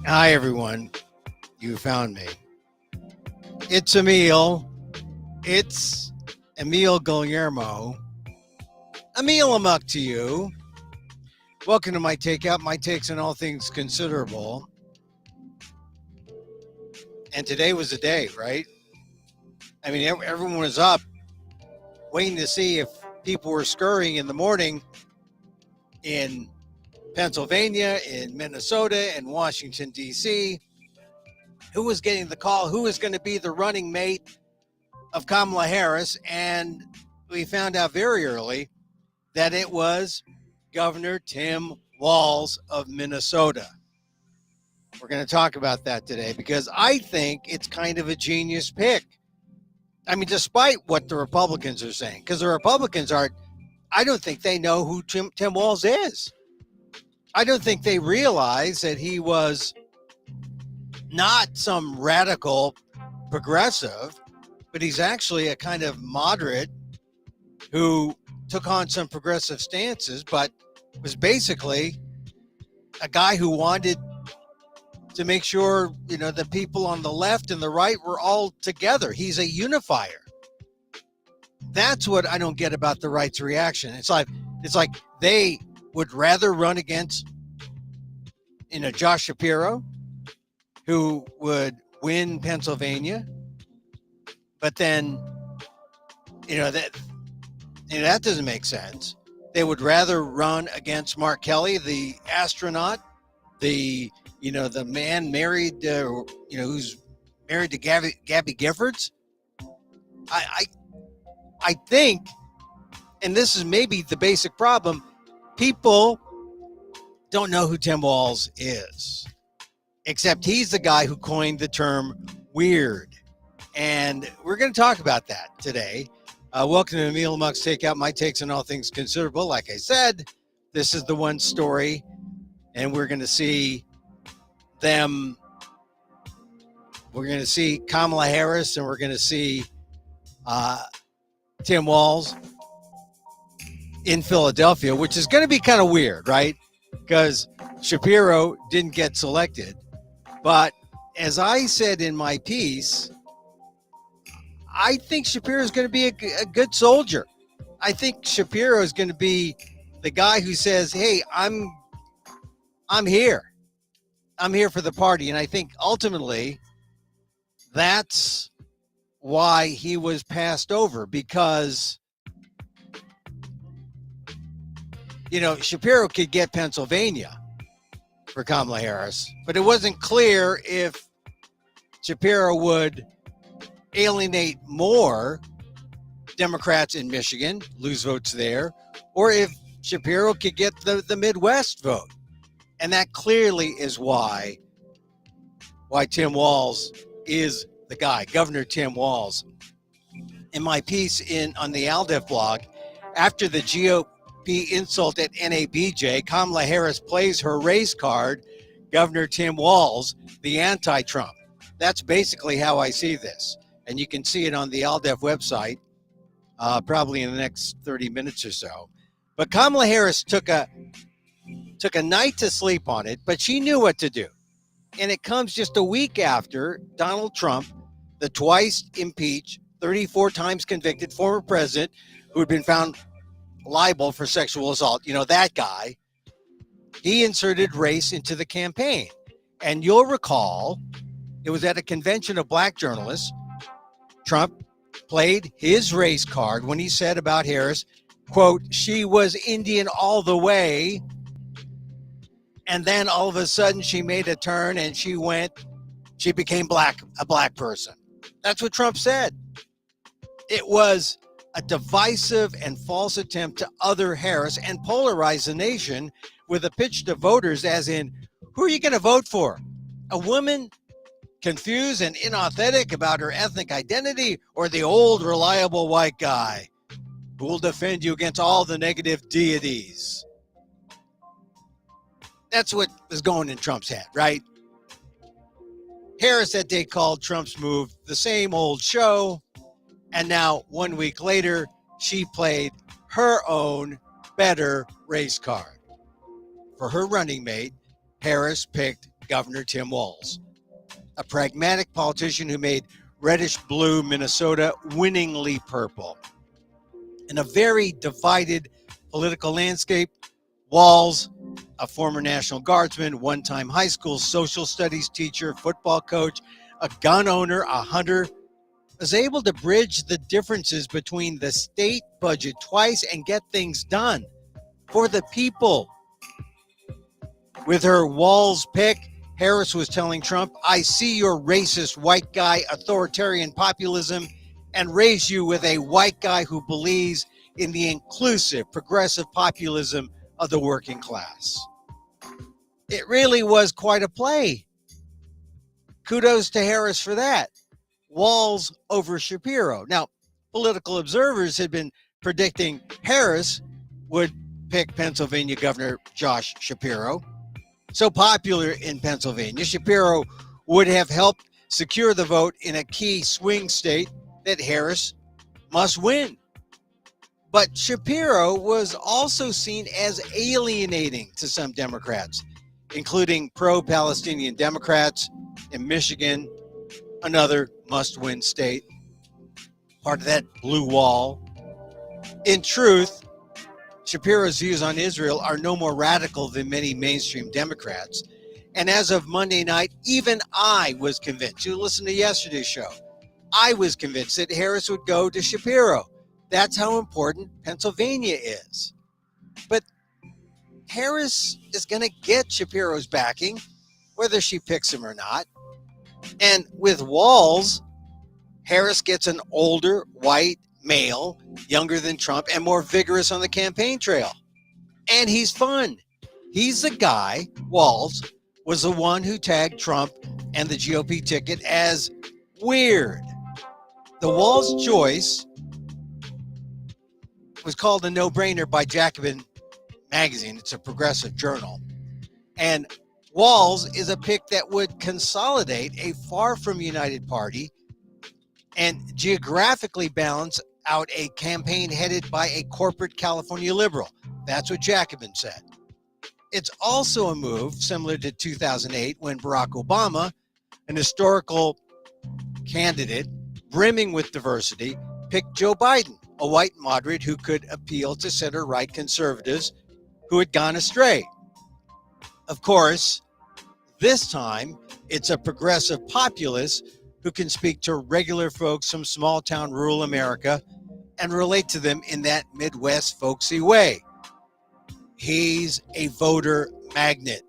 Hi, everyone. You found me. It's Emil. It's Emil Guillermo. Emil Amok to you. Welcome to my Takeout, my takes on all things considerable. And today was the day, right? I mean, everyone was up waiting to see if people were scurrying in the morning in Pennsylvania, in Minnesota, in Washington, D.C. Who was getting the call? Who was going to be the running mate of Kamala Harris? And we found out very early that it was Governor Tim Walz of Minnesota. We're going to talk about that today because I think it's kind of a genius pick. I mean, despite what the Republicans are saying, because the Republicans I don't think they know who Tim Walz is. I don't think they realize that he was not some radical progressive, but he's actually a kind of moderate who took on some progressive stances, but was basically a guy who wanted to make sure, the people on the left and the right were all together. He's a unifier. That's what I don't get about the right's reaction. It's like they would rather run against, Josh Shapiro, who would win Pennsylvania, but then, that doesn't make sense. They would rather run against Mark Kelly, the astronaut, the man married, who's married to Gabby Giffords. I think, and this is maybe the basic problem, people don't know who Tim Walz is, except he's the guy who coined the term weird. And we're going to talk about that today. Welcome to Emil Muck's Takeout, my takes on all things considerable. Like I said, this is the one story, and we're going to see them. We're going to see Kamala Harris, and we're going to see Tim Walz in Philadelphia, which is going to be kind of weird, right? Because Shapiro didn't get selected. But as I said in my piece, I think Shapiro is going to be a good soldier. I think Shapiro is going to be the guy who says, "Hey, I'm here. I'm here for the party." And I think ultimately that's why he was passed over, because Shapiro could get Pennsylvania for Kamala Harris, but it wasn't clear if Shapiro would alienate more Democrats in Michigan, lose votes there, or if Shapiro could get the Midwest vote. And that clearly is why Tim Walz is the guy, Governor Tim Walz. In my piece on the ALDEF blog, after the GOP insult at NABJ, Kamala Harris plays her race card, Governor Tim Walz, the anti-Trump. That's basically how I see this. And you can see it on the ALDEF website, probably in the next 30 minutes or so. But Kamala Harris took a night to sleep on it, but she knew what to do. And it comes just a week after Donald Trump, the twice impeached, 34 times convicted former president who had been found liable for sexual assault, that guy, he inserted race into the campaign. And you'll recall, it was at a convention of black journalists. Trump played his race card when he said about Harris, quote, "She was Indian all the way." And then all of a sudden she made a turn and she became a black person. That's what Trump said. It was a divisive and false attempt to other Harris and polarize the nation with a pitch to voters as in, who are you going to vote for? A woman confused and inauthentic about her ethnic identity, or the old reliable white guy who will defend you against all the negative deities? That's what was going in Trump's head, right? Harris that day called Trump's move the same old show. And now 1 week later, she played her own better race card. For her running mate, Harris picked Governor Tim Walz, a pragmatic politician who made reddish-blue Minnesota winningly purple. In a very divided political landscape, Walz, a former National Guardsman, one-time high school social studies teacher, football coach, a gun owner, a hunter, was able to bridge the differences between the state budget twice and get things done for the people. With her Walz pick, Harris was telling Trump, "I see your racist white guy authoritarian populism and raise you with a white guy who believes in the inclusive, progressive populism of the working class." It really was quite a play. Kudos to Harris for that. Walz over Shapiro. Now, political observers had been predicting Harris would pick Pennsylvania Governor Josh Shapiro. So popular in Pennsylvania, Shapiro would have helped secure the vote in a key swing state that Harris must win. But Shapiro was also seen as alienating to some Democrats, including pro-Palestinian Democrats in Michigan, another must-win state, part of that blue wall. In truth, Shapiro's views on Israel are no more radical than many mainstream Democrats. And as of Monday night, even I was convinced. You listened to yesterday's show. I was convinced that Harris would go to Shapiro. That's how important Pennsylvania is. But Harris is going to get Shapiro's backing, whether she picks him or not. And with Walz, Harris gets an older, white male, younger than Trump, and more vigorous on the campaign trail. And he's fun. He's the guy, Walz, was the one who tagged Trump and the GOP ticket as weird. The Walz choice was called a no-brainer by Jacobin magazine. It's a progressive journal. And Walz is a pick that would consolidate a far from united party and geographically balance out a campaign headed by a corporate California liberal. That's what Jacobin said. It's also a move similar to 2008 when Barack Obama, an historical candidate brimming with diversity, picked Joe Biden, a white moderate who could appeal to center-right conservatives who had gone astray. Of course, this time it's a progressive populist who can speak to regular folks from small-town rural America and relate to them in that Midwest folksy way. He's a voter magnet,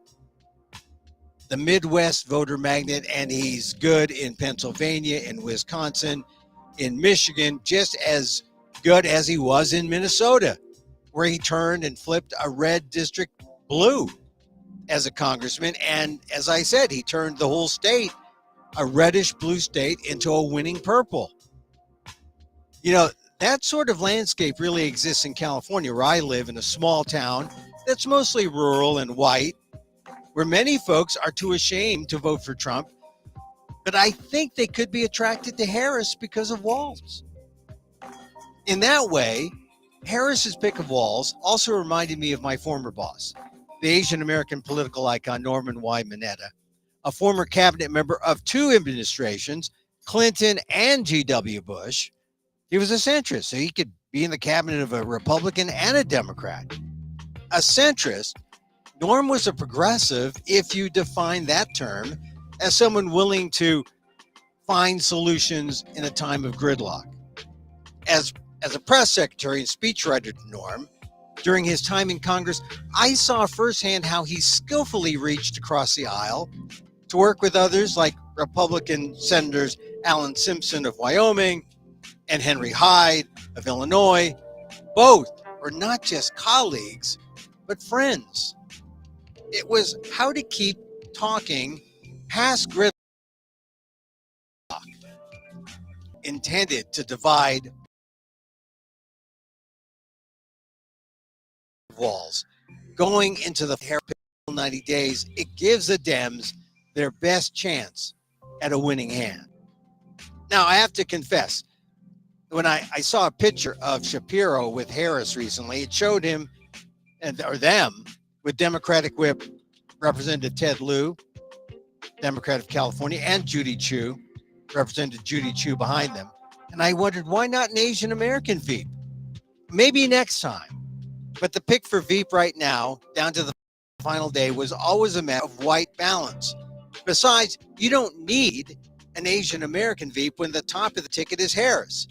the Midwest voter magnet, and he's good in Pennsylvania, in Wisconsin, in Michigan, just as good as he was in Minnesota, where he turned and flipped a red district blue as a congressman. And as I said, he turned the whole state, a reddish blue state, into a winning purple. You know, that sort of landscape really exists in California, where I live, in a small town that's mostly rural and white, where many folks are too ashamed to vote for Trump. But I think they could be attracted to Harris because of Walz. In that way, Harris's pick of Walz also reminded me of my former boss, the Asian American political icon Norman Y. Mineta, a former cabinet member of two administrations, Clinton and G.W. Bush. He was a centrist, so he could be in the cabinet of a Republican and a Democrat. A centrist, Norm was a progressive if you define that term as someone willing to find solutions in a time of gridlock. As a press secretary and speechwriter to Norm, during his time in Congress, I saw firsthand how he skillfully reached across the aisle to work with others like Republican Senators Alan Simpson of Wyoming and Henry Hyde of Illinois. Both were not just colleagues, but friends. It was how to keep talking past gridlock, intended to divide Walz. Going into the 90 days, it gives the Dems their best chance at a winning hand. Now, I have to confess, when I saw a picture of Shapiro with Harris recently, it showed him or them with Democratic Whip Representative Ted Lieu Democrat of California, and Judy Chu, Representative Judy Chu behind them. And I wondered, why not an Asian American Veep? Maybe next time. But the pick for Veep right now, down to the final day, was always a matter of white balance. Besides, you don't need an Asian American Veep when the top of the ticket is Harris,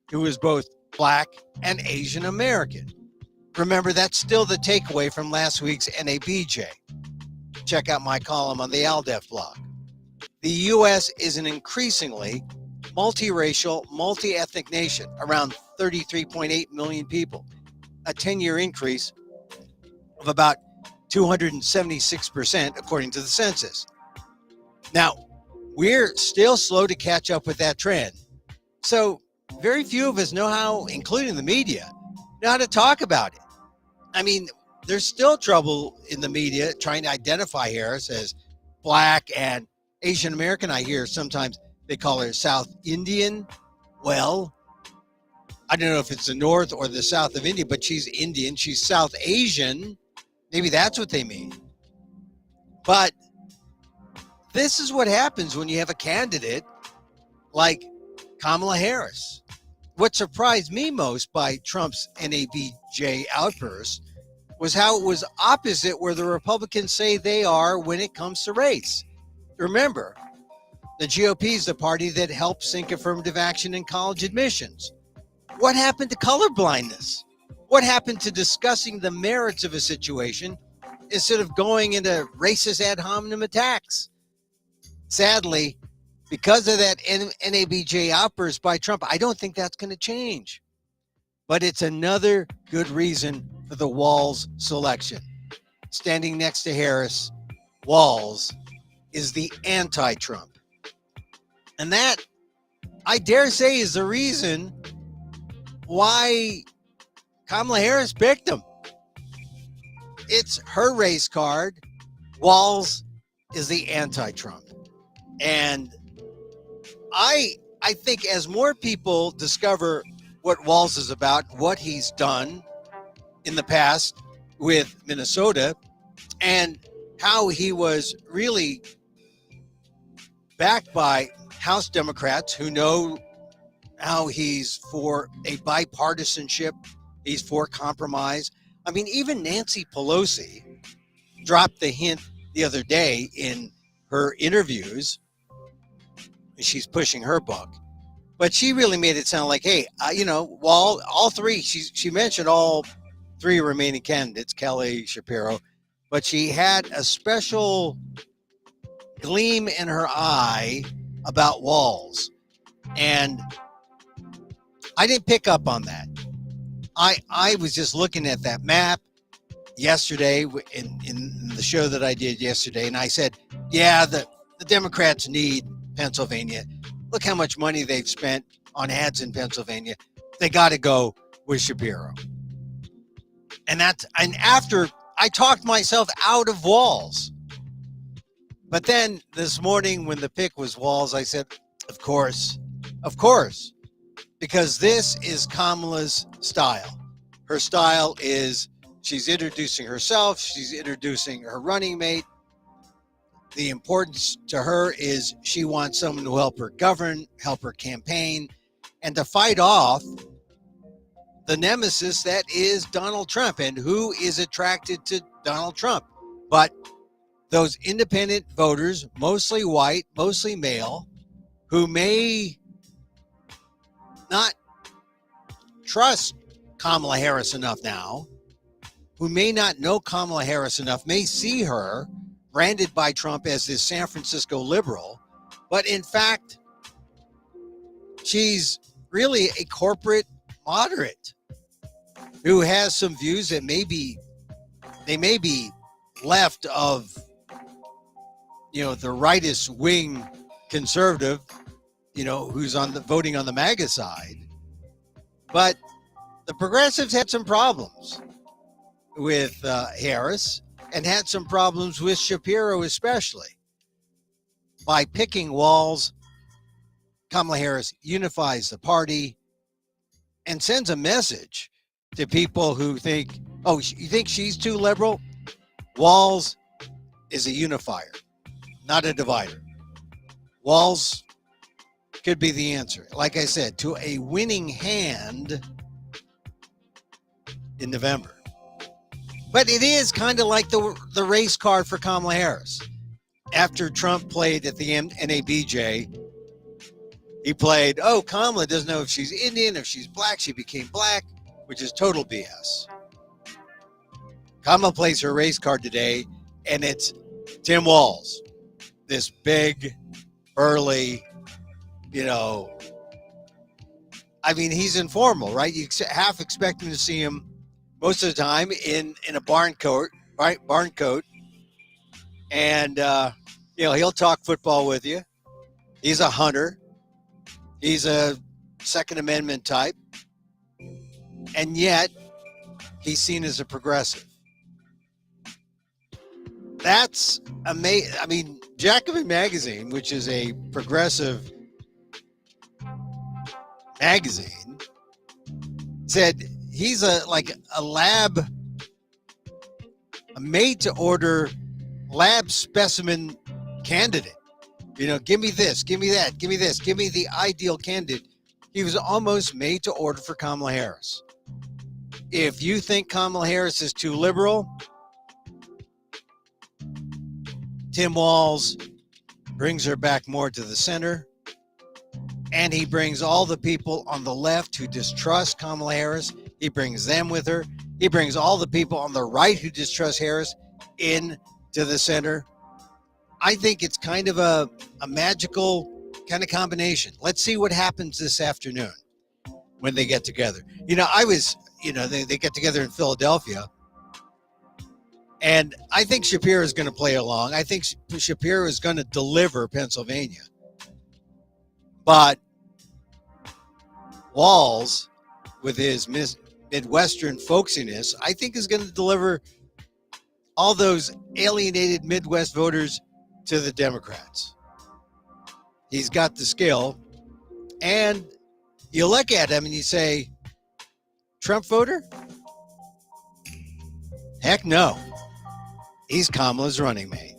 who is both Black and Asian American. Remember, that's still the takeaway from last week's NABJ. Check out my column on the ALDEF blog. The U.S. is an increasingly multiracial, multi-ethnic nation, around 33.8 million people, a 10-year increase of about 276%, according to the census. Now, we're still slow to catch up with that trend. So very few of us know how, including the media, know how to talk about it. I mean, there's still trouble in the media trying to identify Harris as Black and Asian American. I hear sometimes they call her South Indian. Well, I don't know if it's the north or the south of India, but she's Indian. She's South Asian. Maybe that's what they mean. But this is what happens when you have a candidate like Kamala Harris. What surprised me most by Trump's NABJ outburst was how it was opposite where the Republicans say they are when it comes to race. Remember, the GOP is the party that helped sink affirmative action in college admissions. What happened to colorblindness? What happened to discussing the merits of a situation instead of going into racist ad hominem attacks? Sadly, because of that NABJ outburst by Trump, I don't think that's going to change. But it's another good reason for the Walz selection. Standing next to Harris, Walz is the anti-Trump. And that, I dare say, is the reason why Kamala Harris picked him. It's her race card. Walz is the anti-Trump. And I think as more people discover what Walz is about, what he's done in the past with Minnesota, and how he was really backed by House Democrats who know how he's for a bipartisanship, he's for compromise. I mean, even Nancy Pelosi dropped the hint the other day in her interviews. She's pushing her book, but she really made it sound like, hey, all three, she mentioned all three remaining candidates, Kelly, Shapiro, but she had a special gleam in her eye about Walz. And I didn't pick up on that. I was just looking at that map yesterday in the show that I did yesterday, and I said, yeah, the Democrats need Pennsylvania. Look how much money they've spent on ads in Pennsylvania. They got to go with Shapiro. And after I talked myself out of Walz. But then this morning when the pick was Walz, I said, of course, because this is Kamala's style. Her style is she's introducing herself. She's introducing her running mate. The importance to her is she wants someone to help her govern, help her campaign, and to fight off the nemesis that is Donald Trump. And who is attracted to Donald Trump? But those independent voters, mostly white, mostly male, who may not trust Kamala Harris enough now, who may not know Kamala Harris enough, may see her branded by Trump as this San Francisco liberal, but in fact, she's really a corporate moderate who has some views that may be left of, the rightist wing conservative, who's voting on the MAGA side. But the progressives had some problems with Harris and had some problems with Shapiro, especially. By picking Walz, Kamala Harris unifies the party and sends a message to people who think, oh, you think she's too liberal? Walz is a unifier. not a divider. Walz could be the answer. Like I said, to a winning hand in November. But it is kind of like the race card for Kamala Harris. After Trump played at the NABJ, he played, oh, Kamala doesn't know if she's Indian, if she's black. She became black, which is total BS. Kamala plays her race card today, and it's Tim Walz, this big, burly, I mean, he's informal, right? You half expecting to see him most of the time in a barn coat, right? Barn coat. And, he'll talk football with you. He's a hunter. He's a Second Amendment type. And yet, he's seen as a progressive. That's amazing. I mean, Jacobin Magazine, which is a progressive magazine, said he's a made-to-order lab specimen candidate. Give me this, give me that, give me this, give me the ideal candidate. He was almost made to order for Kamala Harris. If you think Kamala Harris is too liberal, Tim Walz brings her back more to the center, and he brings all the people on the left who distrust Kamala Harris. He brings them with her. He brings all the people on the right who distrust Harris in to the center. I think it's kind of a magical kind of combination. Let's see what happens this afternoon when they get together. They get together in Philadelphia, and I think Shapiro is going to play along. I think Shapiro is going to deliver Pennsylvania. But Walz, with his Midwestern folksiness, I think is going to deliver all those alienated Midwest voters to the Democrats. He's got the skill. And you look at him and you say, Trump voter? Heck no. He's Kamala's running mate.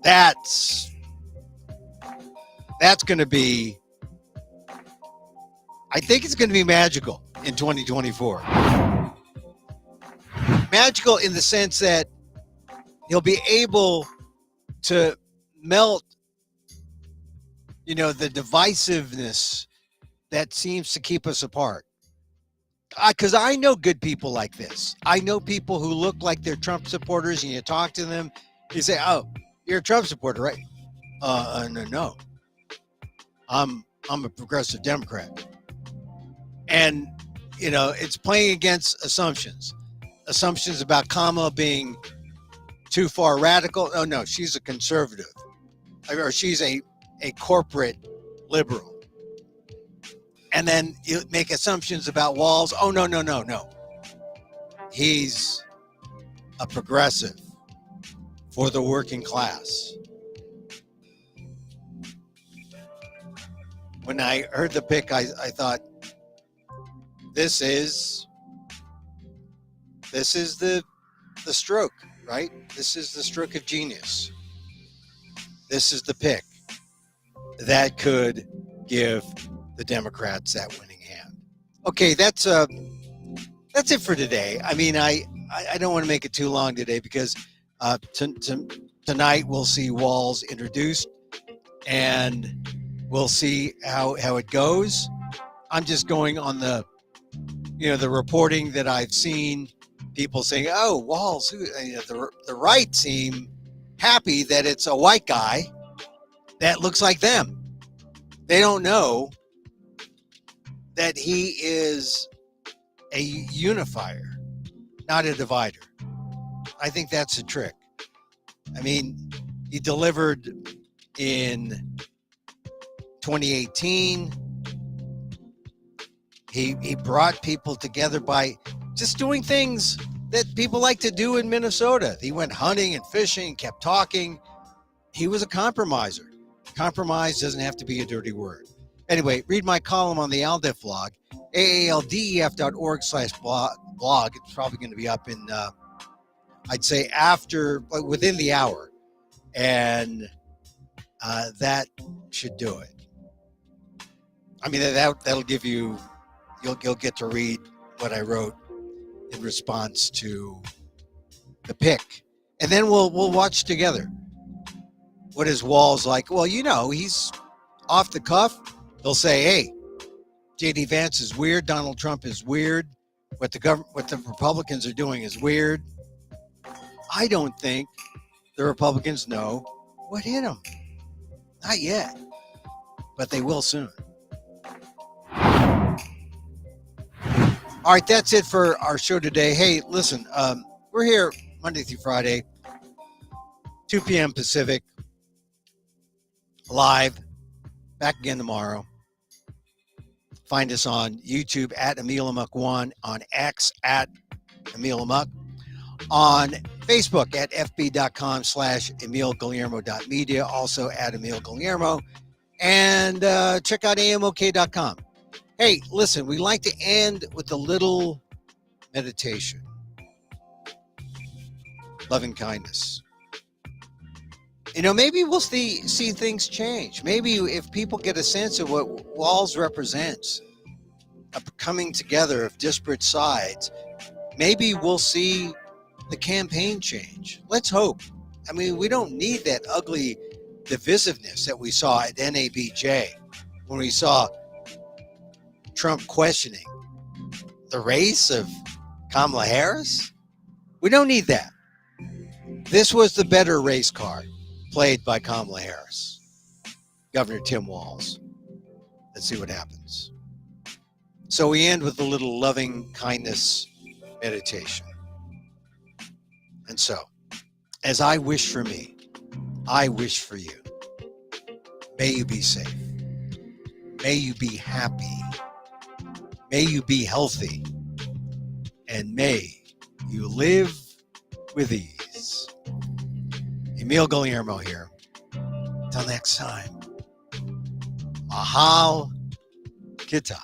That's going to be, I think it's going to be magical in 2024. Magical in the sense that he'll be able to melt, the divisiveness that seems to keep us apart. Because I know good people like this. I know people who look like they're Trump supporters, and you talk to them, you say, oh, you're a Trump supporter, right? No. I'm a progressive Democrat. And, it's playing against assumptions about Kamala being too far radical. Oh, no, she's a conservative, or she's a corporate liberal. And then you make assumptions about Walz. Oh, no. He's a progressive for the working class. When I heard the pick, I thought, this is the stroke, right? This is the stroke of genius. This is the pick that could give the Democrats that winning hand. Okay, that's it for today. I mean, I don't want to make it too long today because tonight we'll see Walz introduced, and we'll see how it goes. I'm just going on the reporting that I've seen, people saying, oh, Walz, the right seem happy that it's a white guy that looks like them. They don't know that he is a unifier, not a divider. I think that's a trick. I mean, he delivered in 2018. He brought people together by just doing things that people like to do in Minnesota. He went hunting and fishing, kept talking. He was a compromiser. Compromise doesn't have to be a dirty word. Anyway, read my column on the ALDEF blog, aaldef.org/blog. It's probably going to be up in, I'd say within the hour. And that should do it. I mean, that'll give you, you'll get to read what I wrote in response to the pick, and then we'll watch together. What is Walz like? Well, he's off the cuff. He'll say, "Hey, J.D. Vance is weird. Donald Trump is weird. What the Republicans are doing is weird." I don't think the Republicans know what hit them. Not yet, but they will soon. All right, that's it for our show today. Hey, listen, we're here Monday through Friday, 2 p.m. Pacific, live. Back again tomorrow. Find us on YouTube at Emil Amok1, on X at Emil Amok, on Facebook at fb.com/EmilGuillermo.media, also at Emil Guillermo, and check out amok.com. Hey, listen, we like to end with a little meditation. Loving kindness. Maybe we'll see things change. Maybe if people get a sense of what Walz represents, a coming together of disparate sides, maybe we'll see the campaign change. Let's hope. I mean, we don't need that ugly divisiveness that we saw at NABJ when we saw Trump questioning the race of Kamala Harris. We don't need that. This was the better race card played by Kamala Harris, Governor Tim Walz. Let's see what happens. So we end with a little loving kindness meditation. And so, as I wish for me, I wish for you. May you be safe. May you be happy. May you be healthy. And may you live with ease. Emil Guillermo here. Till next time. Mahal Kita.